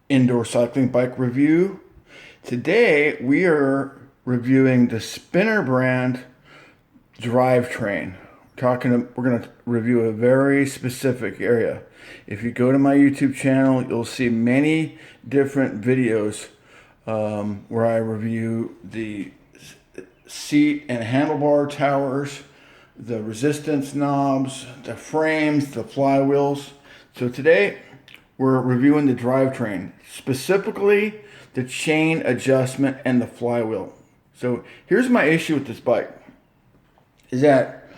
indoor cycling bike review. Today we are reviewing the Spinner brand drivetrain. We're going to review a very specific area. If you go to my YouTube channel, you'll see many different videos where I review the seat and handlebar towers, the resistance knobs, the frames, the flywheels. So today we're reviewing the drivetrain, specifically the chain adjustment and the flywheel. So here's my issue with this bike, is that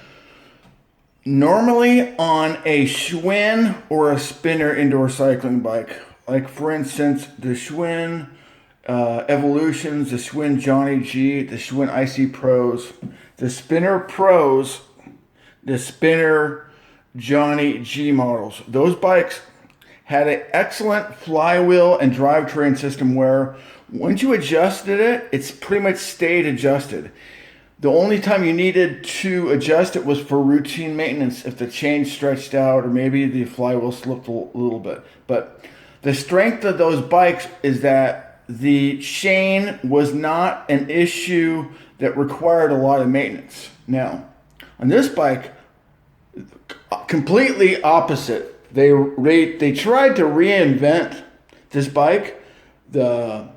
normally on a Schwinn or a Spinner indoor cycling bike, like for instance the Schwinn Evolutions, the Schwinn Johnny G, the Schwinn IC Pros, the Spinner Pros, the Spinner Johnny G models. Those bikes had an excellent flywheel and drivetrain system where once you adjusted it, it's pretty much stayed adjusted. The only time you needed to adjust it was for routine maintenance if the chain stretched out or maybe the flywheel slipped a little bit. But the strength of those bikes is that the chain was not an issue that required a lot of maintenance. Now, on this bike, completely opposite. They tried to reinvent this bike, the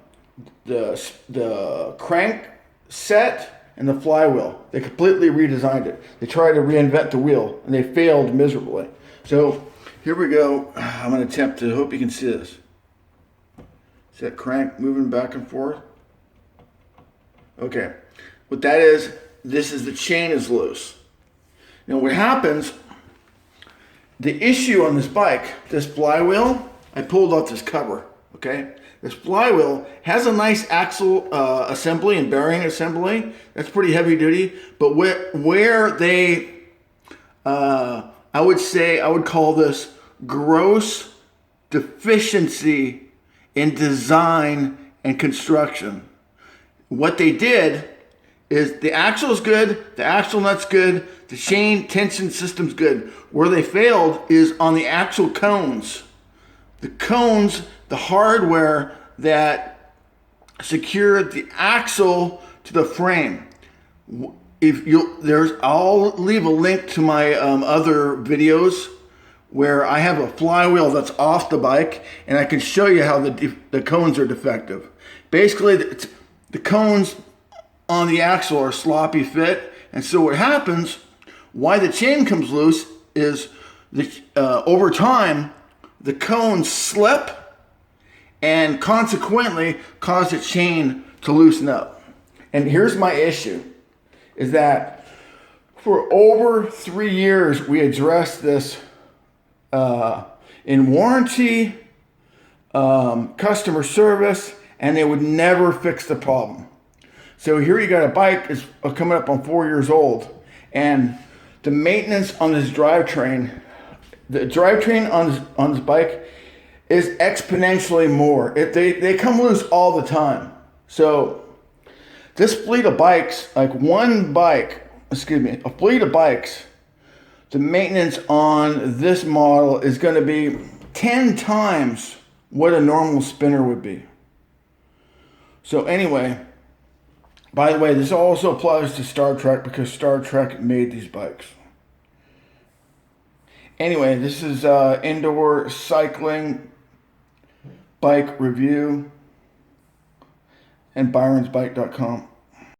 crank set and the flywheel. They completely redesigned it. They tried to reinvent the wheel and they failed miserably. So here we go. I'm going to attempt to, hope you can see this. See that crank moving back and forth? Okay. What that is, this is the chain is loose. Now what happens, the issue on this bike, this flywheel, I pulled out this cover, okay? This flywheel has a nice axle assembly and bearing assembly. That's pretty heavy duty. But where they, I would call this gross deficiency in design and construction. What they did is the axle is good, the axle nut's good, the chain tension system's good. Where they failed is on the axle cones. The cones, the hardware that secured the axle to the frame. I'll leave a link to my other videos where I have a flywheel that's off the bike and I can show you how the cones are defective. Basically, the cones on the axle are sloppy fit, and so what happens, why the chain comes loose is over time the cones slip and consequently cause the chain to loosen up. And here's my issue, is that for over 3 years we addressed this in warranty, customer service, and they would never fix the problem. So here you got a bike that's coming up on 4 years old, and the maintenance on this drivetrain, the drivetrain on this bike is exponentially more. They come loose all the time. So this fleet of bikes, like a fleet of bikes, the maintenance on this model is going to be 10 times what a normal Spinner would be. So anyway, by the way, this also applies to Star Trek because Star Trek made these bikes. Anyway, this is indoor cycling bike review and byronsbike.com.